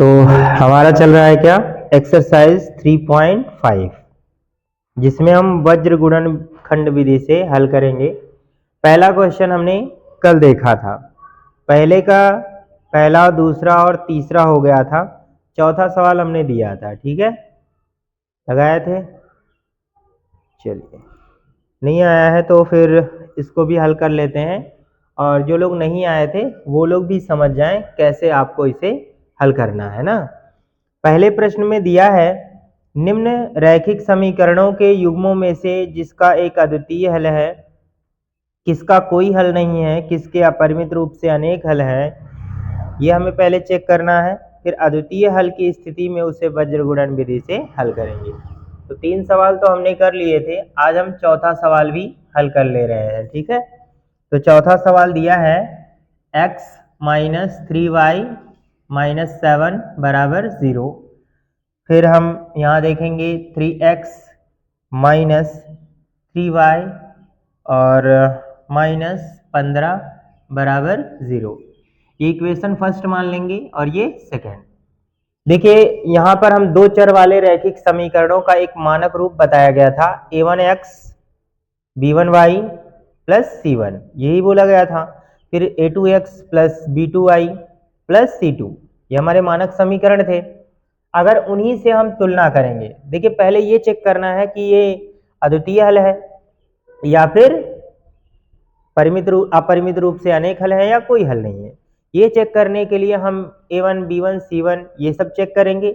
तो हमारा चल रहा है क्या, एक्सरसाइज 3.5, जिसमें हम वज्र गुणनखंड विधि से हल करेंगे। पहला क्वेश्चन हमने कल देखा था, पहले का पहला, दूसरा और तीसरा हो गया था, चौथा सवाल हमने दिया था, ठीक है, लगाए थे। चलिए, नहीं आया है तो फिर इसको भी हल कर लेते हैं, और जो लोग नहीं आए थे वो लोग भी समझ जाएं कैसे आपको इसे हल करना है ना। पहले प्रश्न में दिया है, निम्न रैखिक समीकरणों के युग्मों में से जिसका एक अद्वितीय हल है, किसका कोई हल नहीं है, किसके अपरिमित रूप से अनेक हल है, ये हमें पहले चेक करना है। फिर अद्वितीय हल की स्थिति में उसे वज्र गुणन विधि से हल करेंगे। तो 3 सवाल तो हमने कर लिए थे, आज हम चौथा सवाल भी हल कर ले रहे हैं, ठीक है। तो चौथा सवाल दिया है, x माइनस 3y माइनस 7 बराबर 0। फिर हम यहाँ देखेंगे 3x माइनस 3y और माइनस 15 बराबर 0। ये इक्वेशन फर्स्ट मान लेंगे और ये सेकेंड। देखिए, यहाँ पर हम दो चर वाले रैखिक समीकरणों का एक मानक रूप बताया गया था, a1x b1y प्लस c1, यही बोला गया था। फिर a2x plus b2y plus c2, ये हमारे मानक समीकरण थे। अगर उन्हीं से हम तुलना करेंगे, देखिए पहले ये चेक करना है कि ये अद्वितीय हल है या फिर अपरिमित रूप से अनेक हल है या कोई हल नहीं है। ये चेक करने के लिए हम a1 b1 c1 ये सब चेक करेंगे,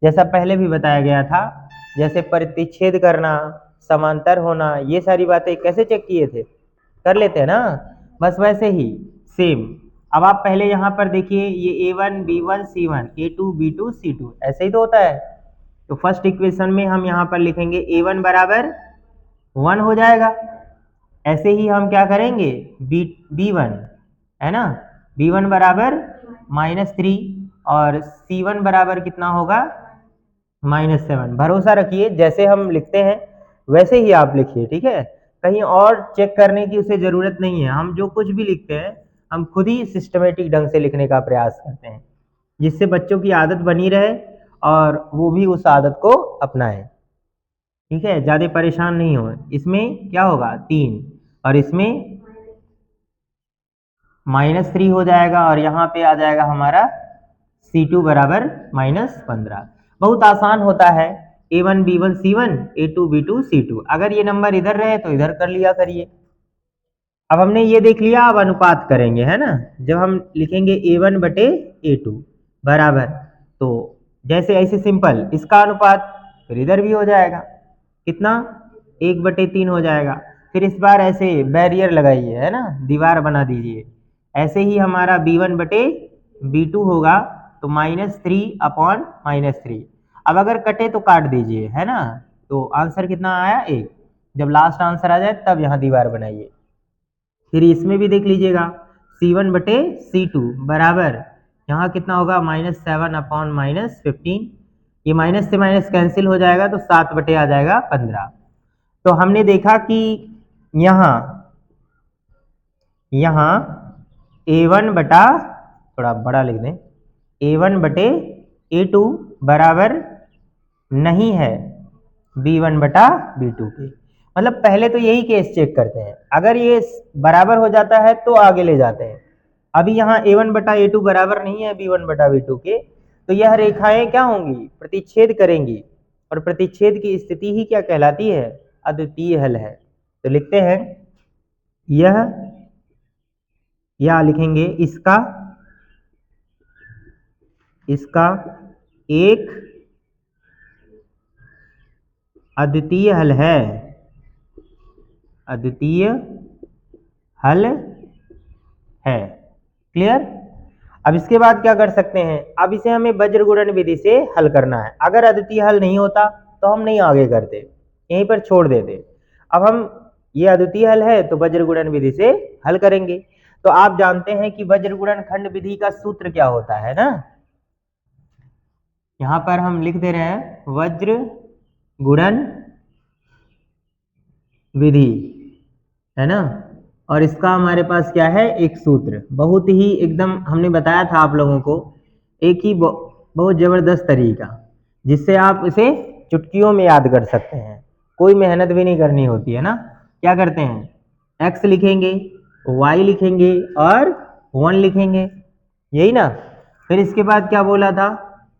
जैसा पहले भी बताया गया था। जैसे प्रतिच्छेद करना, समांतर होना, ये सारी बातें कैसे चेक किए थे, कर लेते हैं ना, बस वैसे ही सेम। अब आप पहले यहाँ पर देखिए, ये a1 b1 c1 a2 b2 c2 ऐसे ही तो होता है। तो फर्स्ट इक्वेशन में हम यहाँ पर लिखेंगे a1 बराबर 1 हो जाएगा। ऐसे ही हम क्या करेंगे, b1 है ना, b1 बराबर -3 और c1 बराबर कितना होगा, -7। भरोसा रखिए, जैसे हम लिखते हैं वैसे ही आप लिखिए, ठीक है। कहीं और चेक करने की उसे जरूरत नहीं है। हम जो कुछ भी लिखते हैं हम खुद ही सिस्टमेटिक ढंग से लिखने का प्रयास करते हैं, जिससे बच्चों की आदत बनी रहे और वो भी उस आदत को अपनाएं, ठीक है, ज्यादा परेशान नहीं हो। इसमें क्या होगा 3 और इसमें -3 हो जाएगा और यहाँ पे आ जाएगा हमारा c2 बराबर -15। बहुत आसान होता है, a1 b1 c1 a2 b2 c2। अगर ये नंबर इधर रहे तो इधर कर लिया करिए। अब हमने ये देख लिया, अब अनुपात करेंगे, है ना। जब हम लिखेंगे a1 बटे a2 बराबर, तो जैसे ऐसे सिंपल इसका अनुपात, फिर इधर भी हो जाएगा कितना, 1/3 हो जाएगा। फिर इस बार ऐसे बैरियर लगाइए, है ना, दीवार बना दीजिए। ऐसे ही हमारा b1 बटे b2 होगा, तो -3/-3। अब अगर कटे तो काट दीजिए, है ना। तो आंसर कितना आया, 1। जब लास्ट आंसर आ जाए तब यहाँ दीवार बनाइए। फिर इसमें भी देख लीजिएगा, c1 बटे c2 बराबर, यहाँ कितना होगा, -7/-15। ये माइनस से माइनस कैंसिल हो जाएगा तो 7 बटे आ जाएगा 15। तो हमने देखा कि यहाँ a1 बटा, थोड़ा बड़ा लिख दें, a1 बटे a2 बराबर नहीं है b1 बटा b2 के। मतलब पहले तो यही केस चेक करते हैं, अगर ये बराबर हो जाता है तो आगे ले जाते हैं। अभी यहाँ a1 बटा a2 बराबर नहीं है b1 बटा b2 के, तो यह रेखाएं क्या होंगी, प्रतिच्छेद करेंगी, और प्रतिच्छेद की स्थिति ही क्या कहलाती है, अद्वितीय हल है। तो लिखते हैं या लिखेंगे इसका एक अद्वितीय हल है, अद्वितीय हल है। क्लियर। अब इसके बाद क्या कर सकते हैं, अब इसे हमें वज्र गुणन विधि से हल करना है। अगर अद्वितीय हल नहीं होता तो हम नहीं आगे करते, यहीं पर छोड़ देते। अब हम ये अद्वितीय हल है तो वज्र गुणन विधि से हल करेंगे। तो आप जानते हैं कि वज्र गुणन खंड विधि का सूत्र क्या होता है ना, यहां पर हम लिख दे रहे हैं वज्र गुणन विधि, है ना। और इसका हमारे पास क्या है, एक सूत्र, बहुत ही एकदम हमने बताया था आप लोगों को, एक ही बहुत ज़बरदस्त तरीका, जिससे आप इसे चुटकियों में याद कर सकते हैं, कोई मेहनत भी नहीं करनी होती है ना। क्या करते हैं, x लिखेंगे, y लिखेंगे और 1 लिखेंगे, यही ना। फिर इसके बाद क्या बोला था,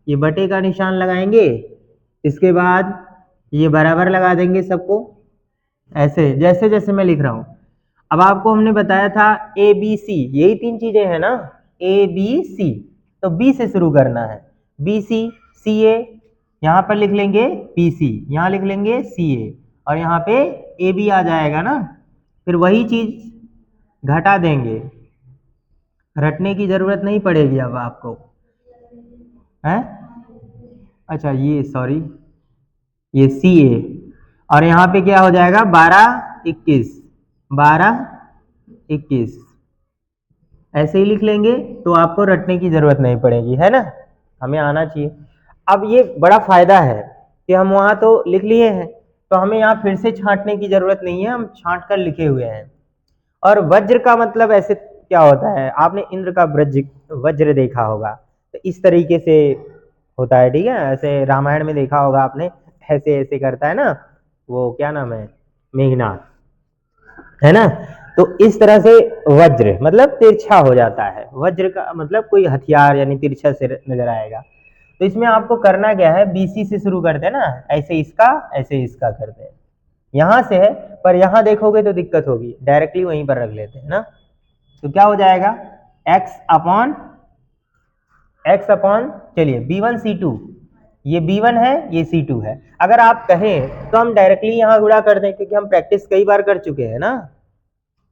ये बटे का निशान लगाएंगे, इसके बाद ये बराबर लगा देंगे सबको, ऐसे जैसे जैसे मैं लिख रहा हूँ। अब आपको हमने बताया था ए बी सी, यही 3 चीजें हैं ना, ए बी सी, तो बी से शुरू करना है, बी सी सी ए, यहाँ पर लिख लेंगे पी सी, यहाँ लिख लेंगे सी ए, और यहाँ पे ए बी आ जाएगा ना। फिर वही चीज घटा देंगे, रटने की जरूरत नहीं पड़ेगी अब आपको, है। अच्छा ये सॉरी, ये सी ए, और यहाँ पे क्या हो जाएगा 12 21, 12 21, ऐसे ही लिख लेंगे, तो आपको रटने की जरूरत नहीं पड़ेगी, है ना, हमें आना चाहिए। अब ये बड़ा फायदा है कि हम वहां तो लिख लिए हैं, तो हमें यहाँ फिर से छांटने की जरूरत नहीं है, हम छांट कर लिखे हुए हैं। और वज्र का मतलब ऐसे क्या होता है, आपने इंद्र का वज्र देखा होगा, तो इस तरीके से होता है, ठीक है। ऐसे रामायण में देखा होगा आपने, ऐसे ऐसे करता है ना, वो क्या नाम है, मेघनाथ, है ना। तो इस तरह से वज्र मतलब तिरछा हो जाता है, वज्र का मतलब कोई हथियार यानी तिरछा से नजर आएगा। तो इसमें आपको करना क्या है, बीसी से शुरू करते हैं ना, ऐसे इसका करते हैं, यहां से है, पर यहां देखोगे तो दिक्कत होगी, डायरेक्टली वहीं पर रख लेते हैं ना। तो क्या हो जाएगा, x अपॉन चलिए b1 c2, ये b1 है, ये c2 है। अगर आप कहें तो हम डायरेक्टली यहां गुणा कर दें, क्योंकि हम प्रैक्टिस कई बार कर चुके हैं ना।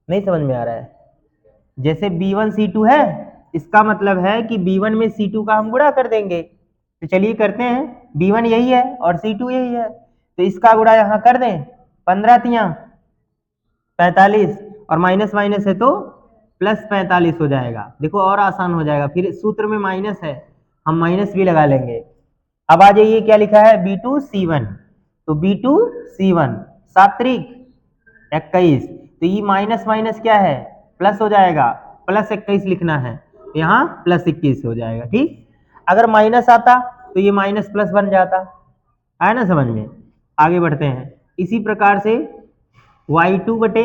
नहीं समझ में आ रहा है, जैसे b1 c2 है, इसका मतलब है कि b1 में c2 का हम गुणा कर देंगे। तो चलिए करते हैं, b1 यही है और c2 यही है, तो इसका गुणा यहां कर दें, 15 तियां 45, और माइनस माइनस है तो प्लस 45 हो जाएगा। देखो और आसान हो जाएगा, फिर सूत्र में माइनस है, हम माइनस भी लगा लेंगे। अब आ जाइए, क्या लिखा है b2 c1, तो b2 c1 7 त्रिक 21, तो ये माइनस माइनस क्या है, प्लस हो जाएगा, प्लस 21 लिखना है, तो यहाँ प्लस 21 हो जाएगा, ठीक। अगर माइनस आता तो ये माइनस प्लस बन जाता, आया ना समझ में। आगे बढ़ते हैं, इसी प्रकार से y2 बटे,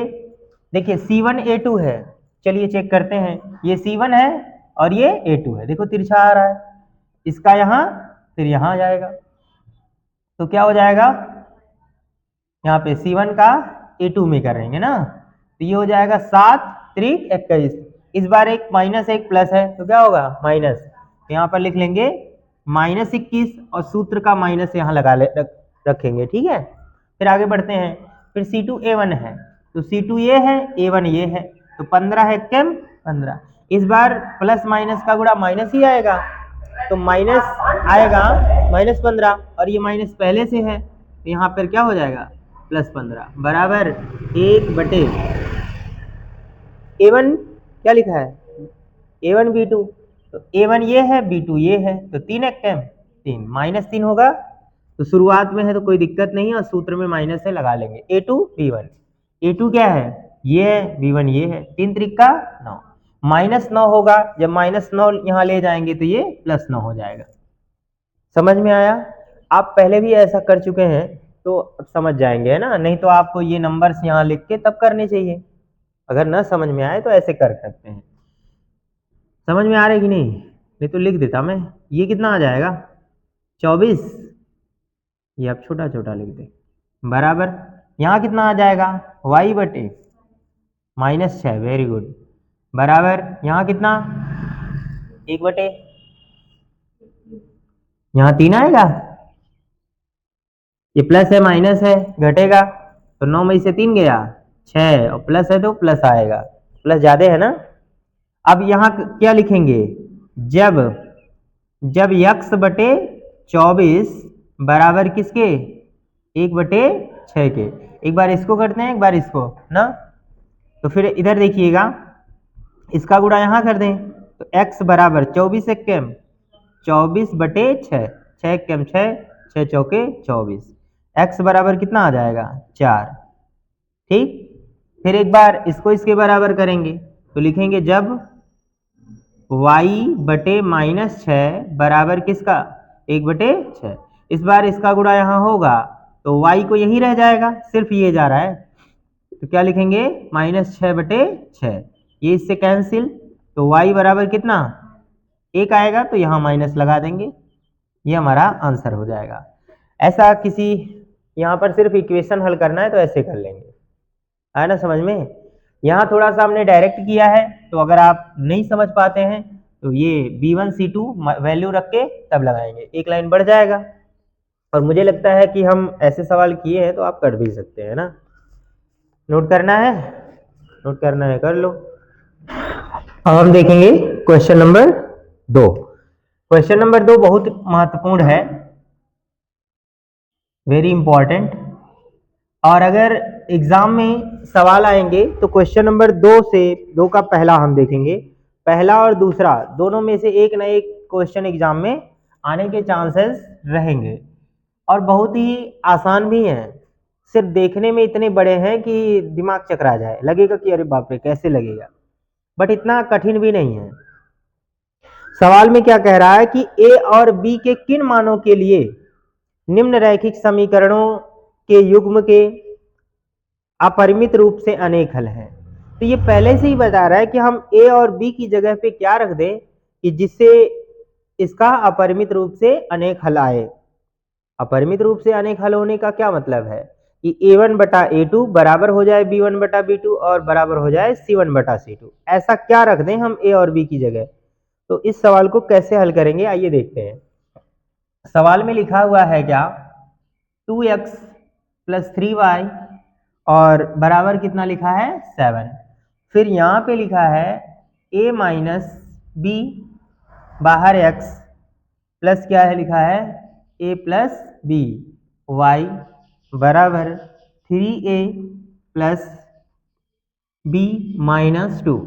देखिए c1 a2 है, चलिए चेक करते हैं, ये c1 है और ये a2 है, देखो तिरछा आ रहा है, इसका यहाँ फिर यहाँ आ जाएगा, तो क्या हो जाएगा, यहाँ पे c1 का a2 में करेंगे ना, तो ये हो जाएगा 7 त्रिक 21, इस बार एक माइनस एक प्लस है, तो क्या होगा माइनस, तो यहाँ पर लिख लेंगे माइनस 21, और सूत्र का माइनस यहाँ लगा रखेंगे, ठीक है। फिर आगे बढ़ते हैं, फिर c2 a1 है, तो c2 ये है, a1 ये है, तो 15 है कम 15, इस बार प्लस माइनस का गुणा माइनस ही आएगा, तो माइनस आएगा -15, और ये माइनस पहले से है, तो यहाँ पर क्या हो जाएगा +15 बराबर 1 बटे a1 क्या लिखा है, a1 b2, तो a1 ये है, b2 ये है, तो 3 एक कम 3, -3 होगा, तो शुरुआत में है तो कोई दिक्कत नहीं है, और सूत्र में माइनस है लगा लेंगे, a2 b1, a2 क्या है, ये है, b1 ये है, 3 त्रिक 9, -9 होगा, जब -9 यहाँ ले जाएंगे तो ये +9 हो जाएगा। समझ में आया, आप पहले भी ऐसा कर चुके हैं तो अब समझ जाएंगे, है ना, नहीं तो आपको ये नंबर्स यहाँ लिख के तब करने चाहिए, अगर ना समझ में आए तो ऐसे कर सकते हैं। समझ में आ रहा है कि नहीं तो लिख देता मैं, ये कितना आ जाएगा 24, ये आप छोटा छोटा लिख दे, बराबर यहाँ कितना आ जाएगा y बटे -6, वेरी गुड, बराबर यहाँ कितना 1 बटे, यहाँ 3 आएगा, ये प्लस है माइनस है घटेगा, तो 9 में से 3 गया 6, और प्लस है तो प्लस आएगा, प्लस ज्यादा है ना। अब यहाँ क्या लिखेंगे, जब x बटे 24 बराबर किसके 1 बटे 6 के, एक बार इसको करते हैं एक बार इसको ना, तो फिर इधर देखिएगा, इसका गुणा यहाँ कर दें, तो x बराबर 24 एक कम 24 बटे 6, 6 कम 6, 6 चौके 24, x बराबर कितना आ जाएगा 4, ठीक। फिर एक बार इसको इसके बराबर करेंगे, तो लिखेंगे जब वाई बटे -6 बराबर किसका 1/6। इस बार इसका गुणा यहाँ होगा तो वाई को यही रह जाएगा, सिर्फ ये जा रहा है तो क्या लिखेंगे -6/6। ये इससे कैंसिल तो वाई बराबर कितना 1 आएगा तो यहाँ माइनस लगा देंगे, ये हमारा आंसर हो जाएगा। ऐसा किसी यहाँ पर सिर्फ इक्वेशन हल करना है तो ऐसे कर लेंगे, आया ना समझ में। यहाँ थोड़ा सा हमने डायरेक्ट किया है तो अगर आप नहीं समझ पाते हैं तो ये B1 C2 वैल्यू रख के तब लगाएंगे, एक लाइन बढ़ जाएगा। और मुझे लगता है कि हम ऐसे सवाल किए हैं तो आप कर भी सकते हैं ना। नोट करना है, नोट करना है कर लो। अब हम देखेंगे क्वेश्चन नंबर 2। क्वेश्चन नंबर 2 बहुत महत्वपूर्ण है, वेरी इंपॉर्टेंट। और अगर एग्जाम में सवाल आएंगे तो क्वेश्चन नंबर 2 का पहला हम देखेंगे, पहला और दूसरा दोनों में से एक ना एक क्वेश्चन एग्जाम में आने के चांसेस रहेंगे और बहुत ही आसान भी हैं, सिर्फ देखने में इतने बड़े हैं कि दिमाग चकरा जाए, लगेगा कि अरे बाप रे कैसे लगेगा, बट इतना कठिन भी नहीं है। सवाल में क्या कह रहा है कि ए और बी के किन मानों के लिए निम्न रैखिक समीकरणों के युग्म के अपरिमित रूप से अनेक हल हैं। तो ये पहले से ही बता रहा है कि हम ए और बी की जगह पे क्या रख दें कि जिससे इसका अपरिमित रूप से अनेक हल आए। अपरिमित रूप से अनेक हल होने का क्या मतलब है कि a1 बटा a2 बराबर हो जाए b1 बटा b2 और बराबर हो जाए c1 बटा c2। ऐसा क्या रख दें हम a और b की जगह। तो इस सवाल को कैसे हल करेंगे आइए देखते हैं। सवाल में लिखा हुआ है क्या 2x + 3y और बराबर कितना लिखा है 7। फिर यहाँ पे लिखा है a माइनस b बाहर x प्लस क्या है लिखा है a प्लस b y बराबर 3a प्लस b माइनस 2।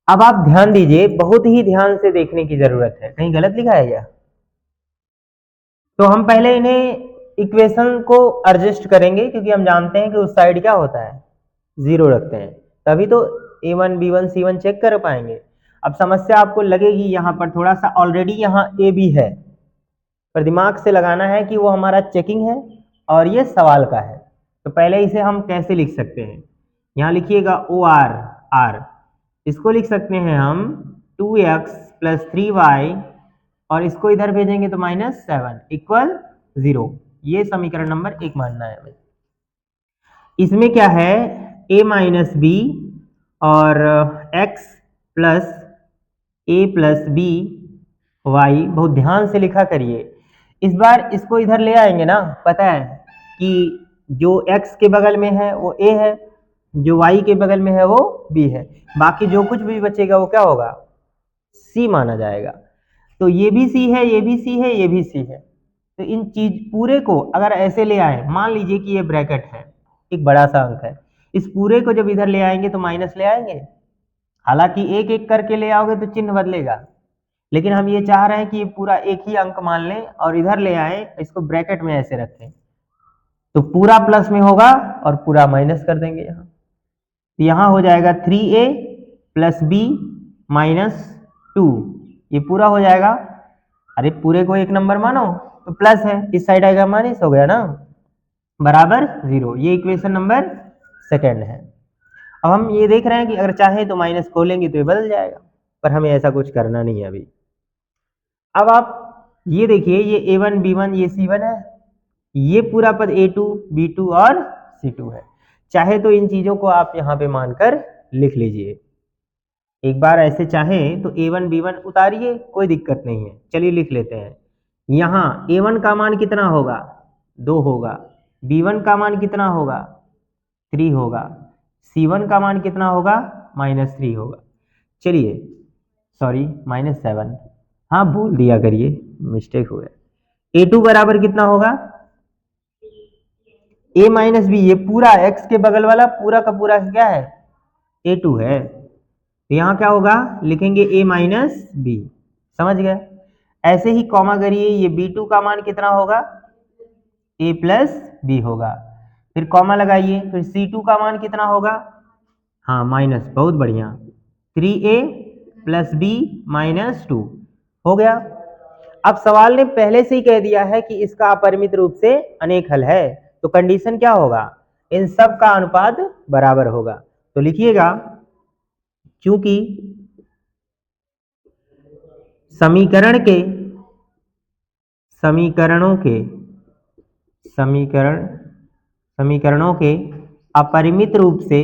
अब आप ध्यान दीजिए, बहुत ही ध्यान से देखने की जरूरत है, कहीं गलत लिखा है क्या। तो हम पहले इन्हें इक्वेशन को एडजस्ट करेंगे क्योंकि हम जानते हैं कि उस साइड क्या होता है 0 रखते हैं, तभी तो a1 b1 c1 चेक कर पाएंगे। अब समस्या आपको लगेगी यहाँ पर थोड़ा सा, ऑलरेडी यहाँ a b है पर दिमाग से लगाना है कि वो हमारा चेकिंग है और ये सवाल का है। तो पहले इसे हम कैसे लिख सकते हैं, यहाँ लिखिएगा ओ आर आर, इसको लिख सकते हैं हम 2x + 3y और इसको इधर भेजेंगे तो -7 = 0। ये समीकरण नंबर 1 मानना है हमें। इसमें क्या है a माइनस b और x plus a plus b y, बहुत ध्यान से लिखा करिए। इस बार इसको इधर ले आएंगे ना, पता है कि जो x के बगल में है वो a है, जो y के बगल में है वो b है, बाकी जो कुछ भी बचेगा वो क्या होगा c माना जाएगा। तो ये भी c है, ये भी c है, ये भी c है। तो इन चीज पूरे को अगर ऐसे ले आए, मान लीजिए कि ये ब्रैकेट है, एक बड़ा सा अंक है, इस पूरे को जब इधर ले आएंगे तो माइनस ले आएंगे, हालांकि एक एक करके ले आओगे तो चिन्ह बदलेगा, लेकिन हम ये चाह रहे हैं कि ये पूरा एक ही अंक मान लें और इधर ले आए, इसको ब्रैकेट में ऐसे रखें तो पूरा प्लस में होगा और पूरा माइनस कर देंगे यहाँ। तो यहाँ हो जाएगा 3a + b - 2, ये पूरा हो जाएगा। अरे पूरे को एक नंबर मानो तो प्लस है, इस साइड आएगा माइनस, हो गया ना, बराबर 0। ये इक्वेशन नंबर 2 है। अब हम ये देख रहे हैं कि अगर चाहे तो माइनस खोलेंगे तो ये बदल जाएगा, पर हमें ऐसा कुछ करना नहीं है अभी। अब आप ये देखिए, ये a1 b1 ये c1 है, ये पूरा पद a2 b2 और c2 है। चाहे तो इन चीजों को आप यहाँ पे मानकर लिख लीजिए। एक बार ऐसे चाहें तो a1 b1 उतारिए, कोई दिक्कत नहीं है, चलिए लिख लेते हैं। यहाँ a1 का मान कितना होगा 2 होगा, b1 का मान कितना होगा 3 होगा, c1 का मान कितना होगा -3 होगा। चलिए सॉरी -7, हाँ बोल दिया करिए, मिस्टेक हो गया। a2 बराबर कितना होगा a माइनस b, ये पूरा x के बगल वाला पूरा का पूरा क्या है a2 है, तो यहाँ क्या होगा लिखेंगे a माइनस b, समझ गए। ऐसे ही कॉमा करिए, ये b2 का मान कितना होगा a प्लस b होगा, फिर कॉमा लगाइए, फिर c2 का मान कितना होगा, हाँ माइनस, बहुत बढ़िया 3a प्लस बी माइनस 2 हो गया। अब सवाल ने पहले से ही कह दिया है कि इसका अपरिमित रूप से अनेक हल है, तो कंडीशन क्या होगा, इन सब का अनुपात बराबर होगा। तो लिखिएगा, क्योंकि समीकरणों के अपरिमित रूप से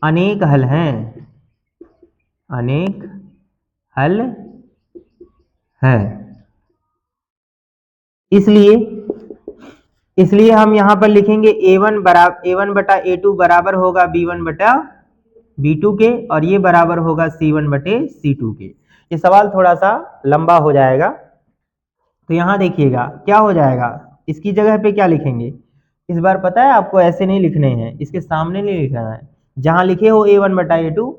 अनेक हल हैं, इसलिए हम यहां पर लिखेंगे a1 बटा a2 बराबर होगा b1 बटा b2 के, और ये बराबर होगा c1 बटे c2 के। ये सवाल थोड़ा सा लंबा हो जाएगा, तो यहां देखिएगा क्या हो जाएगा, इसकी जगह पे क्या लिखेंगे, इस बार पता है आपको ऐसे नहीं लिखने हैं, इसके सामने नहीं लिखना है, जहां लिखे हो a1 बटा a2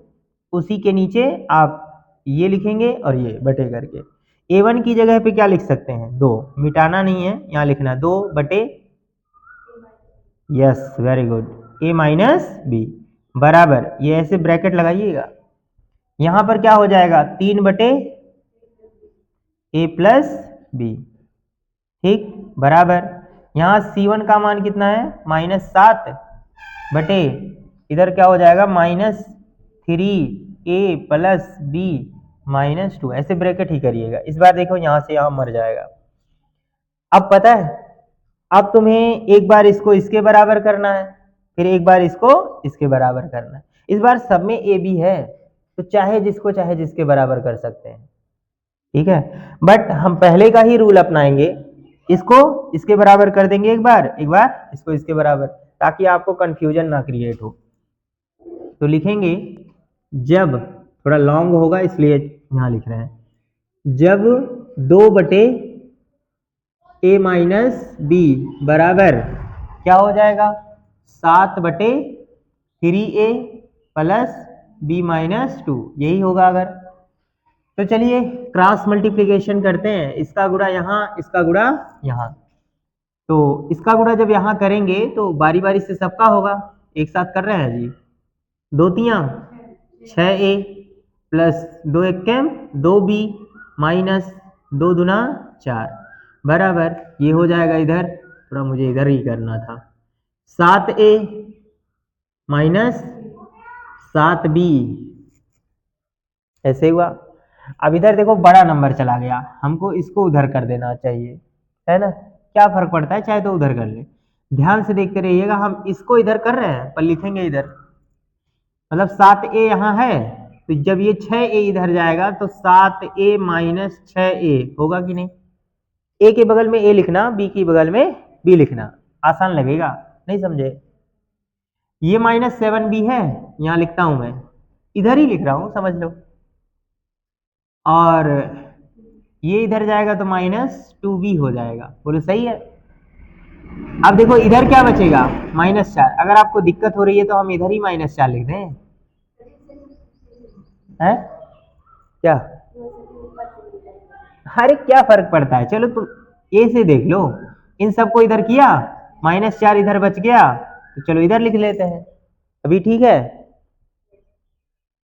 उसी के नीचे आप ये लिखेंगे और ये बटे करके। a1 की जगह पे क्या लिख सकते हैं, 2, मिटाना नहीं है, यहाँ लिखना 2 बटे, yes very good, a minus b बराबर, ये ऐसे ब्रैकेट लगाइएगा, यहां पर क्या हो जाएगा 3 बटे a प्लस बी, ठीक, बराबर, यहां c1 का मान कितना है -7 बटे, इधर क्या हो जाएगा -3a प्लस बी -2, ऐसे ब्रैकेट ही करिएगा। इस बार देखो यहां से यहां मर जाएगा। अब पता है, अब तुम्हें एक बार इसको इसके बराबर करना है, फिर एक बार इसको इसके बराबर करना है। इस बार सब में ए बी है, तो चाहे जिसको चाहे जिसके बराबर कर सकते हैं, ठीक है, बट हम पहले का ही रूल अपनाएंगे, इसको इसके बराबर कर देंगे एक बार इसको इसके बराबर, ताकि आपको कंफ्यूजन ना क्रिएट हो। तो लिखेंगे, जब, थोड़ा लॉन्ग होगा इसलिए यहां लिख रहे हैं, जब 2 बटे a माइनस बी बराबर क्या हो जाएगा 7 बटे 3a प्लस बी माइनस 2, यही होगा अगर। तो चलिए क्रॉस मल्टीप्लिकेशन करते हैं, इसका गुणा यहाँ, इसका गुणा यहाँ, तो इसका गुणा जब यहाँ करेंगे तो बारी बारी से सबका होगा, एक साथ कर रहे हैं जी, 2 तियां 6a प्लस 2 एकम 2b माइनस 2 दूना 4 बराबर, ये हो जाएगा, इधर थोड़ा मुझे इधर ही करना था, 7a माइनस 7b, ऐसे हुआ। अब इधर देखो बड़ा नंबर चला गया, हमको इसको उधर कर देना चाहिए, है ना, क्या फर्क पड़ता है, चाहे तो उधर कर ले, ध्यान से देखते रहिएगा, हम इसको इधर कर रहे हैं पर लिखेंगे इधर, मतलब 7a यहाँ है, तो जब ये 6a इधर जाएगा तो 7a माइनस 6a होगा कि नहीं, a के बगल में a लिखना, b के बगल में b लिखना, आसान लगेगा, नहीं समझे, ये -7b है, यहां लिखता हूं मैं, इधर ही लिख रहा हूं समझ लो, और ये इधर जाएगा तो -2b हो जाएगा, बोलो सही है। अब देखो इधर क्या बचेगा -4, अगर आपको दिक्कत हो रही है तो हम इधर ही -4 लिख दें, है क्या, अरे क्या फर्क पड़ता है, चलो तुम ए से देख लो, इन सबको इधर किया, -4 इधर बच गया, तो चलो इधर लिख लेते हैं, अभी ठीक है,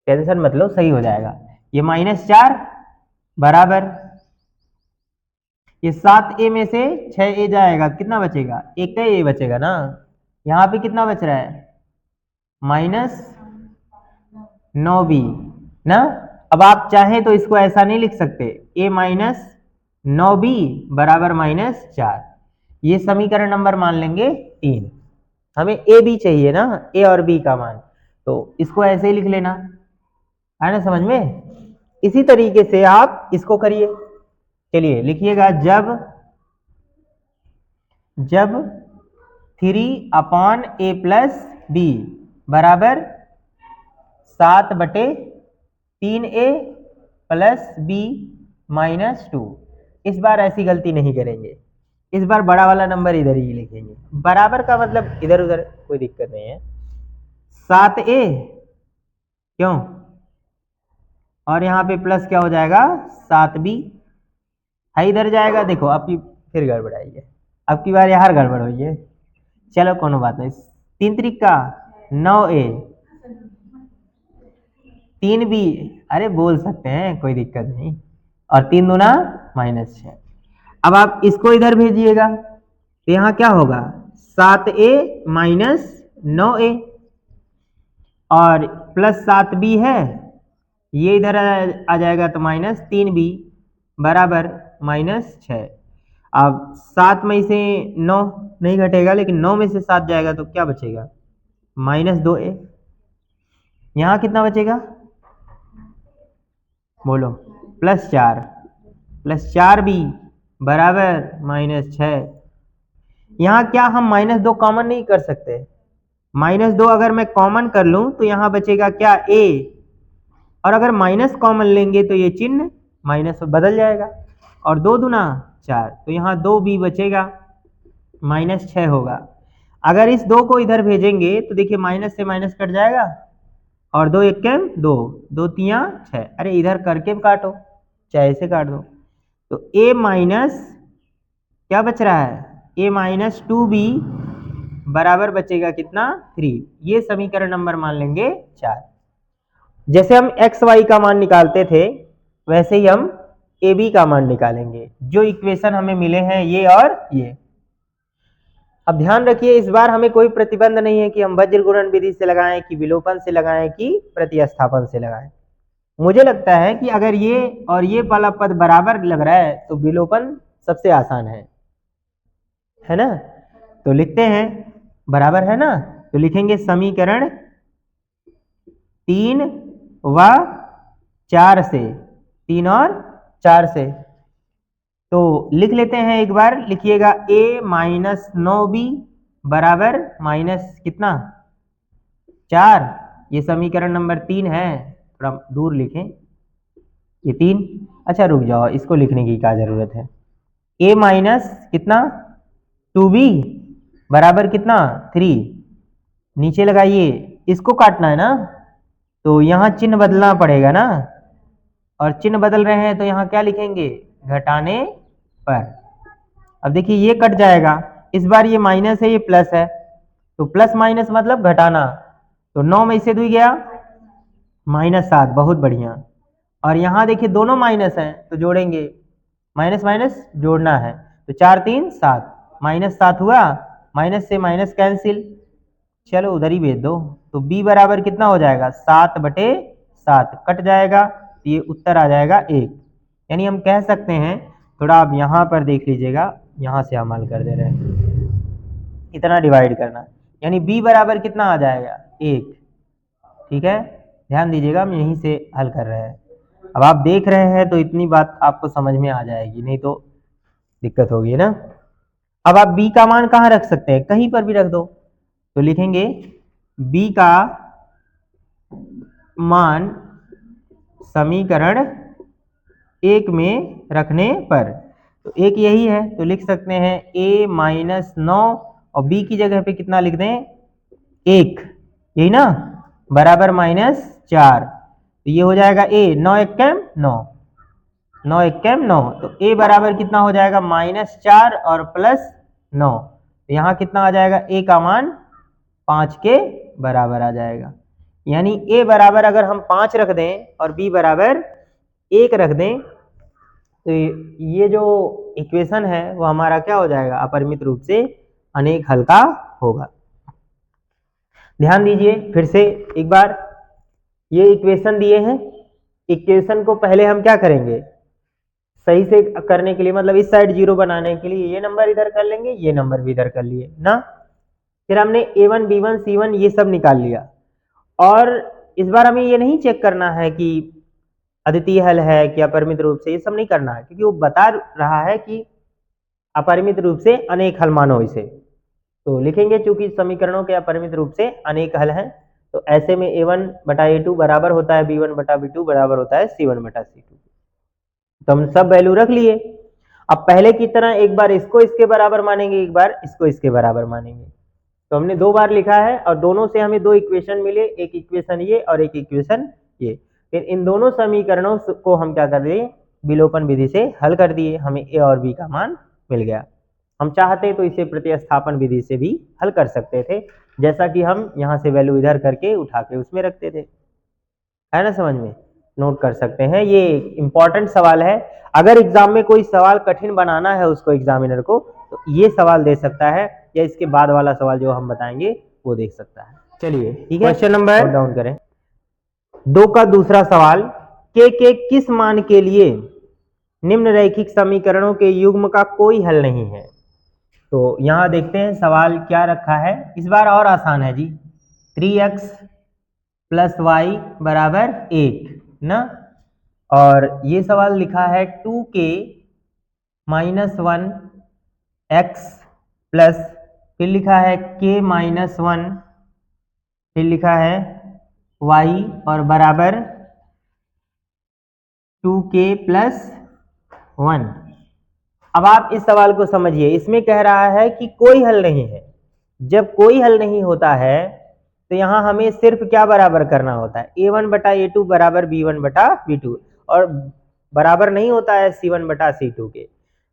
टेंशन मत लो, सही हो जाएगा। ये -4 बराबर, ये 7a में से 6a जाएगा, कितना बचेगा, एक तो ये बचेगा ना, यहाँ पे कितना बच रहा है -9b ना। अब आप चाहें तो इसको ऐसा नहीं लिख सकते, a माइनस 9b बराबर -4, ये समीकरण नंबर मान लेंगे 3, हमें a b चाहिए ना, a और b का मान, तो इसको ऐसे ही लिख लेना, है ना समझ में। इसी तरीके से आप इसको करिए, चलिए लिखिएगा, जब 3/a प्लस b बराबर 7 बटे 3a प्लस b माइनस 2, इस बार ऐसी गलती नहीं करेंगे, इस बार बड़ा वाला नंबर इधर ही लिखेंगे, बराबर का मतलब इधर उधर कोई दिक्कत नहीं है, 7a क्यों, और यहाँ पे प्लस क्या हो जाएगा 7b है, इधर जाएगा, देखो अब की फिर गड़बड़ आई है, अब की बार यार गड़बड़ हुई है, चलो कोनो बात नहीं, 3 त्रिका 9a, 3b, अरे बोल सकते हैं कोई दिक्कत नहीं, और 3 दूना -6। अब आप इसको इधर भेजिएगा तो यहाँ क्या होगा 7a माइनस 9a, और प्लस 7b है, ये इधर आ जाएगा तो -3b बराबर -6। अब 7 में से 9 नहीं घटेगा, लेकिन 9 में से 7 जाएगा तो क्या बचेगा -2a। यहाँ कितना बचेगा बोलो, +4b बराबर -6। यहाँ क्या हम -2 कॉमन नहीं कर सकते, -2 अगर मैं कॉमन कर लूं तो यहाँ बचेगा क्या a, और अगर माइनस कॉमन लेंगे तो ये चिन्ह माइनस बदल जाएगा, और 2 दूना 4, तो यहाँ 2b बचेगा, -6 होगा। अगर इस 2 को इधर भेजेंगे तो देखिए माइनस से माइनस कट जाएगा, और 2 एक 2, 2 3 6, अरे इधर करके काटो चाहे ऐसे काट दो, तो a माइनस क्या बच रहा है, a माइनस 2b बराबर बचेगा कितना 3। ये समीकरण नंबर मान लेंगे 4। जैसे हम एक्स वाई का मान निकालते थे वैसे ही हम ए बी का मान निकालेंगे, जो इक्वेशन हमें मिले हैं ये और ये। अब ध्यान रखिए, इस बार हमें कोई प्रतिबंध नहीं है कि हम वज्र गुणन विधि से लगाएं कि विलोपन से लगाएं कि प्रतिस्थापन से लगाएं। मुझे लगता है कि अगर ये और ये वाला पद बराबर लग रहा है तो विलोपन सबसे आसान है ना। तो लिखते हैं, बराबर है ना, तो लिखेंगे समीकरण 3 व 4 से, 3 और 4 से। तो लिख लेते हैं एक बार, लिखिएगा a माइनस 9b बराबर माइनस कितना 4। ये समीकरण नंबर 3 है, थोड़ा दूर लिखें, ये 3। अच्छा रुक जाओ, इसको लिखने की क्या जरूरत है, a माइनस कितना 2b बराबर कितना 3, नीचे लगाइए, इसको काटना है ना, तो यहाँ चिन्ह बदलना पड़ेगा ना, और चिन्ह बदल रहे हैं तो यहाँ क्या लिखेंगे घटाने पर। अब देखिए ये कट जाएगा, इस बार ये माइनस है ये प्लस है, तो प्लस माइनस मतलब घटाना, तो 9 में से 2 गया -7, बहुत बढ़िया। और यहाँ देखिए दोनों माइनस हैं तो जोड़ेंगे, माइनस माइनस जोड़ना है, तो 4 3 7, -7 हुआ, माइनस से माइनस कैंसिल, चलो उधर ही भेज दो, तो b बराबर कितना हो जाएगा 7/7, कट जाएगा, तो ये उत्तर आ जाएगा 1। यानी हम कह सकते हैं, थोड़ा आप यहाँ पर देख लीजिएगा, यहाँ से हम हल कर दे रहे हैं, इतना डिवाइड करना, यानी b बराबर कितना आ जाएगा 1। ठीक है, ध्यान दीजिएगा, हम यहीं से हल कर रहे हैं। अब आप देख रहे हैं तो इतनी बात आपको समझ में आ जाएगी, नहीं तो दिक्कत होगी ना। अब आप b का मान कहाँ रख सकते हैं, कहीं पर भी रख दो, तो लिखेंगे b का मान समीकरण 1 में रखने पर, तो एक यही है, तो लिख सकते हैं a माइनस 9 और b की जगह पे कितना लिख दें 1, यही ना, बराबर -4, तो ये हो जाएगा a 9 1 9, 9 1 9, तो a बराबर कितना हो जाएगा -4 और +9, तो यहाँ कितना आ जाएगा a का मान 5 के बराबर आ जाएगा। यानी a बराबर अगर हम 5 रख दें और b बराबर 1 रख दें, तो ये जो इक्वेशन है वो हमारा क्या हो जाएगा, अपरिमित रूप से अनेक हल का होगा। ध्यान दीजिए फिर से एक बार, ये इक्वेशन दिए हैं, इक्वेशन को पहले हम क्या करेंगे सही से करने के लिए, मतलब इस साइड 0 बनाने के लिए ये नंबर इधर कर लेंगे, ये नंबर भी इधर कर लिए ना, फिर हमने a1 b1 c1 ये सब निकाल लिया, और इस बार हमें ये नहीं चेक करना है कि अद्वितीय हल है कि अपरिमित रूप से, ये सब नहीं करना है, क्योंकि वो बता रहा है कि अपरिमित रूप से अनेक हल मानो इसे। तो लिखेंगे चूंकि समीकरणों के अपरिमित रूप से अनेक हल हैं, तो ऐसे में a1/a2 बराबर होता है b1/b2 बराबर होता है c1/c2। तो हम सब वैल्यू रख लिए। अब पहले की तरह एक बार इसको इसके बराबर मानेंगे, एक बार इसको इसके बराबर मानेंगे, तो हमने 2 बार लिखा है और दोनों से हमें 2 इक्वेशन मिले, एक इक्वेशन ये और एक इक्वेशन ये। फिर इन दोनों समीकरणों को हम क्या कर दिए, विलोपन विधि से हल कर दिए, हमें a और b का मान मिल गया। हम चाहते तो इसे प्रतिस्थापन विधि से भी हल कर सकते थे, जैसा कि हम यहाँ से वैल्यू इधर करके उठा के उसमें रखते थे, है ना, समझ में, नोट कर सकते हैं। ये इंपॉर्टेंट सवाल है, अगर एग्जाम में कोई सवाल कठिन बनाना है उसको एग्जामिनर को, तो ये सवाल दे सकता है, या इसके बाद वाला सवाल जो हम बताएंगे वो देख सकता है। चलिए ठीक है, क्वेश्चन नंबर नोट डाउन करें। 2 का दूसरा सवाल, के किस मान के लिए निम्न रैखिक समीकरणों के युग्म का कोई हल नहीं है। तो यहां देखते हैं सवाल क्या रखा है, इस बार और आसान है जी। 3x + y बराबर 1 ना, और ये सवाल लिखा है 2k - 1 x प्लस, फिर लिखा है k - 1, फिर लिखा है y और बराबर 2k + 1। अब आप इस सवाल को समझिए, इसमें कह रहा है कि कोई हल नहीं है। जब कोई हल नहीं होता है तो यहां हमें सिर्फ क्या बराबर करना होता है, a1/a2 बराबर b1/b2, और बराबर नहीं होता है c1/c2 के।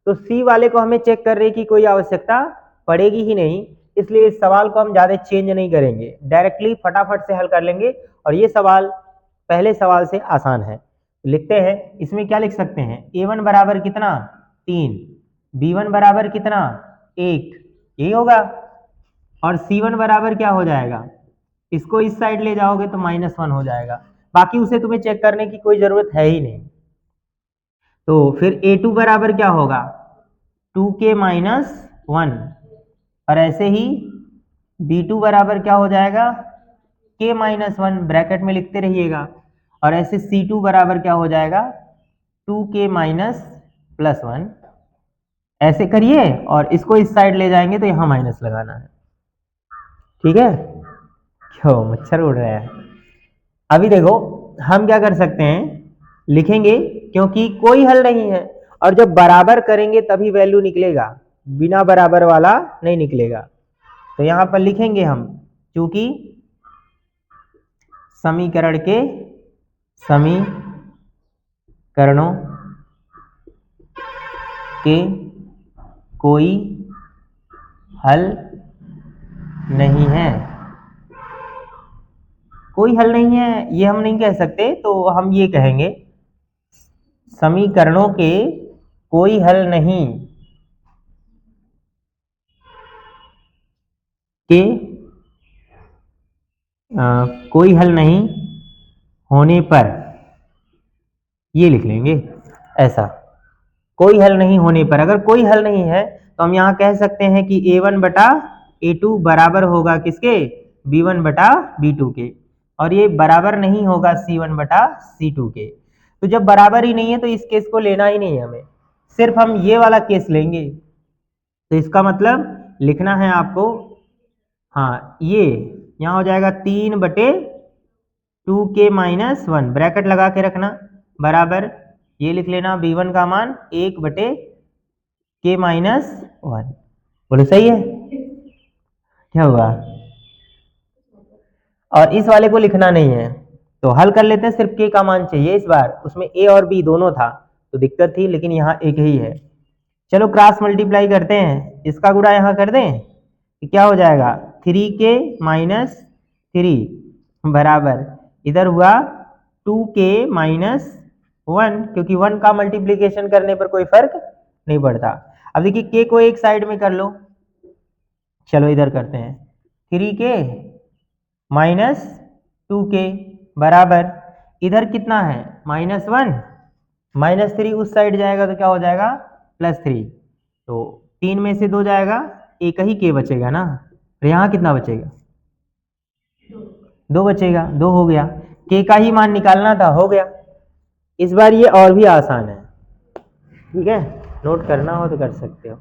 तो c वाले को हमें चेक करने की कोई आवश्यकता पड़ेगी ही नहीं, इसलिए इस सवाल को हम ज्यादा चेंज नहीं करेंगे, डायरेक्टली फटाफट से हल कर लेंगे। और ये सवाल पहले सवाल से आसान है। लिखते हैं, इसमें क्या लिख सकते हैं, a1 बराबर कितना 3, b1 बराबर कितना 1, यही होगा, और c1 बराबर क्या हो जाएगा, इसको इस साइड ले जाओगे तो -1 हो जाएगा, बाकी उसे तुम्हें चेक करने की कोई जरूरत है ही नहीं। तो फिर a2 बराबर क्या होगा 2k - 1, और ऐसे ही b2 बराबर क्या हो जाएगा k - 1, ब्रैकेट में लिखते रहिएगा, और ऐसे c2 बराबर क्या हो जाएगा 2k - +1, ऐसे करिए, और इसको इस साइड ले जाएंगे तो यहां माइनस लगाना है, ठीक है। क्यों मच्छर उड़ रहा है। अभी देखो हम क्या कर सकते हैं, लिखेंगे, क्योंकि कोई हल नहीं है, और जब बराबर करेंगे तभी वैल्यू निकलेगा, बिना बराबर वाला नहीं निकलेगा। तो यहां पर लिखेंगे हम, क्योंकि समीकरणों के कोई हल नहीं है। कोई हल नहीं है ये हम नहीं कह सकते, तो हम ये कहेंगे समीकरणों के कोई हल नहीं के कोई हल नहीं होने पर, ये लिख लेंगे ऐसा, कोई हल नहीं होने पर। अगर कोई हल नहीं है तो हम यहां कह सकते हैं कि a1/a2 बराबर होगा किसके, b1/b2 के, और ये बराबर नहीं होगा c1/c2 के। तो जब बराबर ही नहीं है तो इस केस को लेना ही नहीं है हमें, सिर्फ हम ये वाला केस लेंगे। तो इसका मतलब लिखना है आपको, हाँ, ये यहाँ हो जाएगा 3/2k - 1, ब्रैकेट लगा के रखना, बराबर ये लिख लेना b1 का मान 1/k - 1। बोलो सही है, क्या हुआ, और इस वाले को लिखना नहीं है, तो हल कर लेते हैं, सिर्फ k का मान चाहिए इस बार, उसमें a और b दोनों था तो दिक्कत थी, लेकिन यहाँ एक ही है। चलो क्रॉस मल्टीप्लाई करते हैं, इसका गुणा यहाँ कर दें, क्या हो जाएगा 3k - 3 बराबर, इधर हुआ 2k - 1, क्योंकि 1 का मल्टीप्लीकेशन करने पर कोई फर्क नहीं पड़ता। अब देखिए k को एक साइड में कर लो, चलो इधर करते हैं, 3k - 2k बराबर, इधर कितना है -1, -3 उस साइड जाएगा तो क्या हो जाएगा +3, तो 3 में से 2 जाएगा, एक ही k बचेगा ना, तो यहाँ कितना बचेगा 2 बचेगा, 2 हो गया, k का ही मान निकालना था, हो गया। इस बार ये और भी आसान है, ठीक है, नोट करना हो तो कर सकते हो।